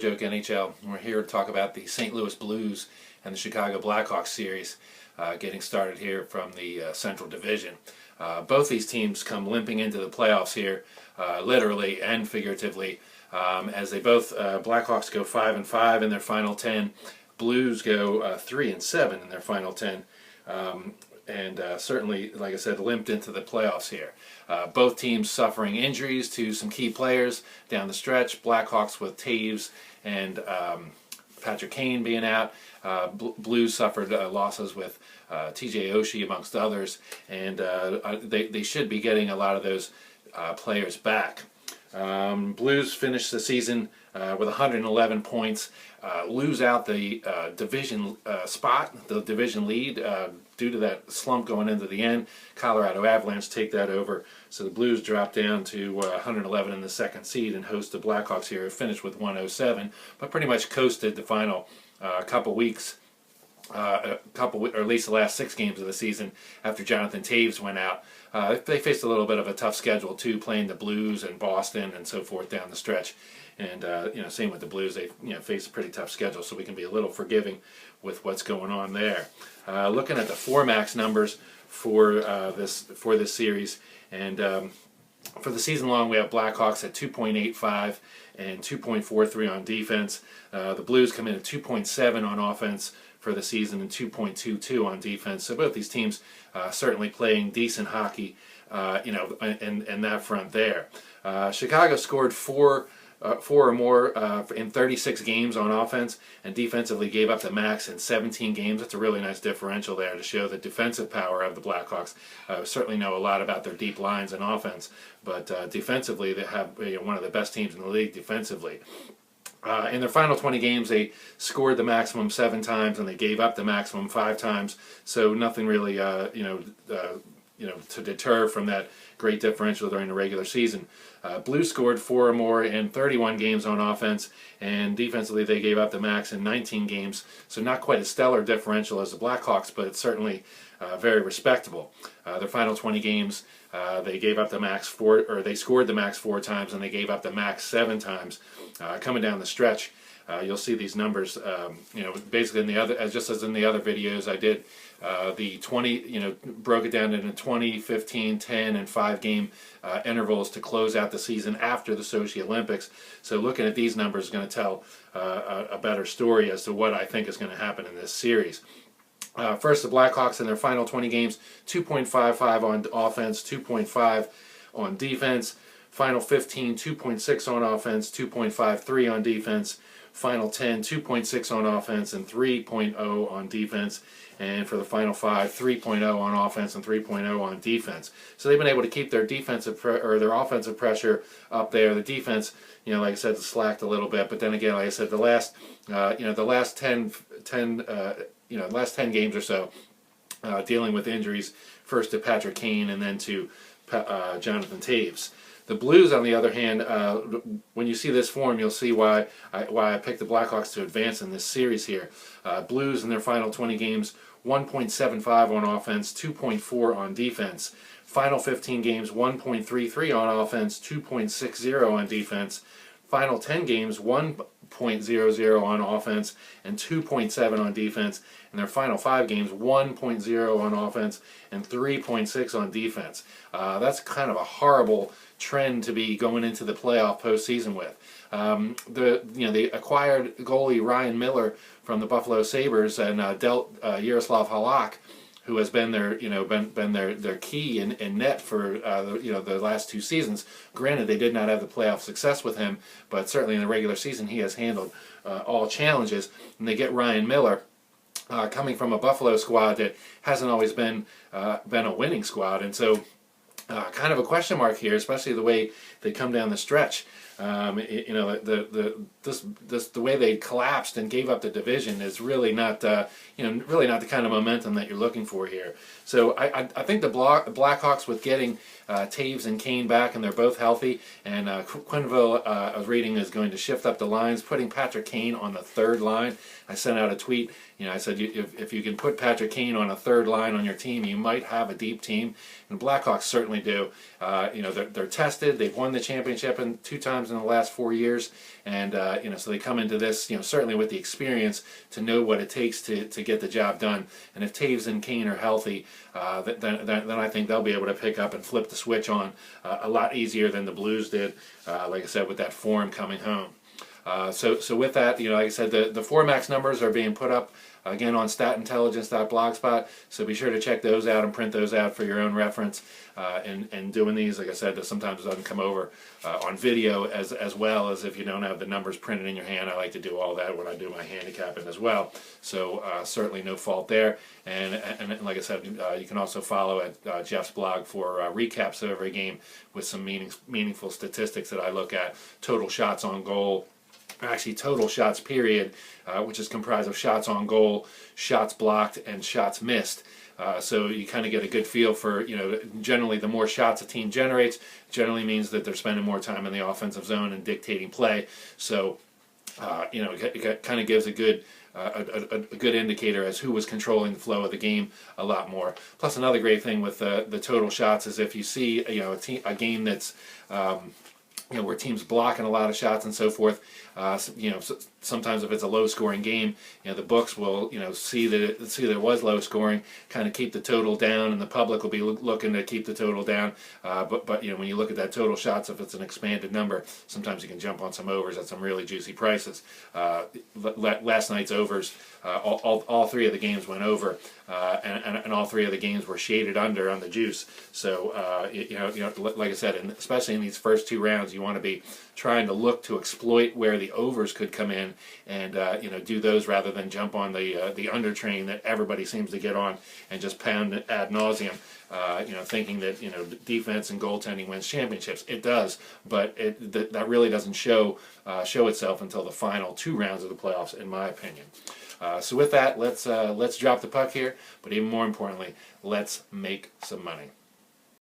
Joke NHL. We're here to talk about the St. Louis Blues and the Chicago Blackhawks series getting started here from the Central Division. Both these teams come limping into the playoffs here, literally and figuratively, as they both, Blackhawks go 5-5 in their final 10, Blues go 3-7 in their final 10. Certainly, like I said, limped into the playoffs here. Both teams suffering injuries to some key players down the stretch. Blackhawks with Taves and Patrick Kane being out. Blues suffered losses with TJ Oshie amongst others, and they should be getting a lot of those players back. Blues finished the season with 111 points, lose out the division spot, the division lead, due to that slump going into the end. Colorado Avalanche take that over, so the Blues drop down to 111 in the second seed and host the Blackhawks here, finished with 107, but pretty much coasted the final couple weeks, or at least the last 6 games of the season after Jonathan Taves went out. They faced a little bit of a tough schedule too, playing the Blues and Boston and so forth down the stretch. And same with the Blues, they faced a pretty tough schedule, so we can be a little forgiving with what's going on there. Looking at the Formax numbers for this series, and for the season long, we have Blackhawks at 2.85 and 2.43 on defense. The Blues come in at 2.7 on offense for the season and 2.22 on defense. So both these teams certainly playing decent hockey, in that front there. Chicago scored four or more in 36 games on offense, and defensively gave up the max in 17 games. That's a really nice differential there to show the defensive power of the Blackhawks. We certainly know a lot about their deep lines and offense, but defensively they have one of the best teams in the league defensively. In their final 20 games, they scored the maximum 7 times, and they gave up the maximum 5 times. So nothing really, to deter from that great differential during the regular season. Blues scored 4 or more in 31 games on offense, and defensively they gave up the max in 19 games. So not quite a stellar differential as the Blackhawks, but it's certainly very respectable. Their final 20 games, they gave up the max they scored the max 4 times, and they gave up the max 7 times. Coming down the stretch, you'll see these numbers. Basically in the other, just as in the other videos I did, the 20, broke it down into 20, 15, 10, and 5 game intervals to close out the season after the Sochi Olympics. So looking at these numbers is going to tell a better story as to what I think is going to happen in this series. First, the Blackhawks in their final 20 games, 2.55 on offense, 2.5 on defense. Final 15, 2.6 on offense, 2.53 on defense. Final 10, 2.6 on offense and 3.0 on defense. And for the final 5, 3.0 on offense and 3.0 on defense. So they've been able to keep their their offensive pressure up there. The defense, like I said, slacked a little bit. But then again, like I said, the last 10 games or so, dealing with injuries, first to Patrick Kane and then to Jonathan Taves. The Blues, on the other hand, when you see this form, you'll see why I picked the Blackhawks to advance in this series here. Blues in their final 20 games, 1.75 on offense, 2.4 on defense. Final 15 games, 1.33 on offense, 2.60 on defense. Final 10 games, 1.00 on offense and 2.7 on defense. In their final 5 games, 1.0 on offense and 3.6 on defense. That's kind of a horrible trend to be going into the playoff postseason with. They acquired goalie Ryan Miller from the Buffalo Sabres and dealt Yaroslav Halak, who has been their their key in net for the last 2 seasons. Granted, they did not have the playoff success with him, but certainly in the regular season he has handled all challenges. And they get Ryan Miller, coming from a Buffalo squad that hasn't always been a winning squad, and so kind of a question mark here, especially the way they come down the stretch. The way they collapsed and gave up the division is really not really not the kind of momentum that you're looking for here. So I think the Blackhawks, with getting Taves and Kane back, and they're both healthy, and Quenneville, I was reading, is going to shift up the lines, putting Patrick Kane on the 3rd line. I sent out a tweet. I said if you can put Patrick Kane on a 3rd line on your team, you might have a deep team, and the Blackhawks certainly do. They're tested. They've won the championship 2 times times in the last 4 years, and so they come into this, certainly with the experience to know what it takes to get the job done. And if Taves and Kane are healthy, then I think they'll be able to pick up and flip the switch on a lot easier than the Blues did, like I said, with that form coming home. So with that, like I said, the 4max numbers are being put up again on statintelligence.blogspot, so be sure to check those out and print those out for your own reference. And doing these, like I said, sometimes doesn't come over on video as well as if you don't have the numbers printed in your hand. I like to do all that when I do my handicapping as well, so certainly no fault there. And like I said, you can also follow at Jeff's blog for recaps of every game with some meaningful statistics that I look at. Total shots on goal, actually total shots period, which is comprised of shots on goal, shots blocked, and shots missed. So you kind of get a good feel for, generally the more shots a team generates generally means that they're spending more time in the offensive zone and dictating play. So it kind of gives a good indicator as who was controlling the flow of the game a lot more. Plus, another great thing with the total shots is if you see a game that's where teams blocking a lot of shots and so forth. Sometimes if it's a low-scoring game, the books will see that it was low scoring, kind of keep the total down, and the public will be looking to keep the total down. But when you look at that total shots, if it's an expanded number, sometimes you can jump on some overs at some really juicy prices. Last night's overs, all three of the games went over, and all three of the games were shaded under on the juice. So like I said, and especially in these first two rounds, you want to be trying to look to exploit where the overs could come in, and do those rather than jump on the under train that everybody seems to get on and just pound it ad nauseum. Thinking that defense and goaltending wins championships. It does, but that really doesn't show itself until the final two rounds of the playoffs, in my opinion. So with that, let's drop the puck here, but even more importantly, let's make some money.